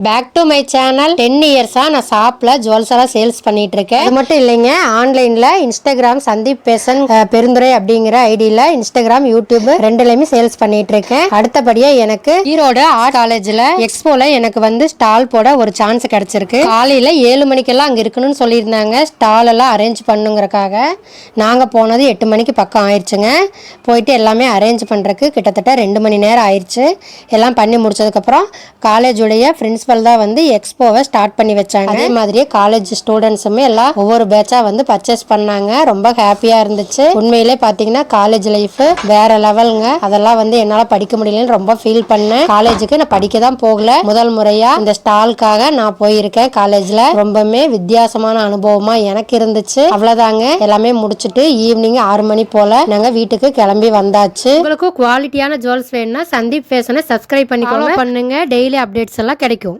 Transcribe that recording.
Back to my channel 10 இயர்ஸா நான் ஷாப்ல ஜுவல்ஸ் எல்லாம் சேல்ஸ் பண்ணிட்டு இருக்கேன். அது மட்டும் இல்லைங்க, ஆன்லைன்ல இன்ஸ்டாகிராம் சந்தீப் பேசன் பெருந்துரை அப்படிங்கிற ஐடியில இன்ஸ்டாகிராம் யூடியூப் ரெண்டுலயுமே சேல்ஸ் பண்ணிட்டு இருக்கேன். அடுத்தபடியா எனக்கு ஈரோடு ஆர்ட் காலேஜ்ல எக்ஸ்போல எனக்கு வந்து ஸ்டால் போட ஒரு சான்ஸ் கிடைச்சிருக்கு. காலையில 7 மணிக்கெல்லாம் அங்க இருக்கணும்னு சொல்லியிருந்தாங்க. ஸ்டால் எல்லாம் அரேஞ்ச் பண்ணுங்கிறக்காக நாங்க போனது 8 மணிக்கு பக்கம் ஆயிடுச்சுங்க. போயிட்டு எல்லாமே அரேஞ்ச் பண்றதுக்கு கிட்டத்தட்ட 2 மணி நேரம் ஆயிடுச்சு. எல்லாம் பண்ணி முடிச்சதுக்கப்புறம் காலேஜுடைய பிரின்சிபல் தான் வந்து எக்ஸ்போவை ஸ்டார்ட் பண்ணி வச்சாங்க. அதே மாதிரியே காலேஜ் ஸ்டூடெண்ட்ஸுமே எல்லாம் ஒவ்வொரு பேட்சா வந்து பர்ச்சேஸ் பண்ணாங்க. ரொம்ப ஹாப்பியா இருந்துச்சு. உண்மையிலே பாத்தீங்கன்னா காலேஜ் லைஃப் வேற லெவலுங்க. அதெல்லாம் வந்து என்னால படிக்க முடியலன்னு ரொம்ப ஃபீல் பண்ணேன். காலேஜுக்கு நான் படிக்க தான் போகல, முதல் முறையா இந்த ஸ்டாலுக்காக நான் போயிருக்கேன். காலேஜ்ல ரொம்பவே வித்தியாசமான அனுபவமா எனக்கு இருந்துச்சு. அவ்வளவுதாங்க, எல்லாமே முடிச்சுட்டு ஈவினிங் 6 மணி போல நாங்க வீட்டுக்கு கிளம்பி வந்தாச்சு. உங்களுக்கு குவாலிட்டியான ஜுவல்ஸ் வேணும்னா சந்தீப் ஃபேஷனை சப்ஸ்கிரைப் பண்ணி பண்ணுங்க. டெய்லி அப்டேட்ஸ் எல்லாம் கிடைக்கும்.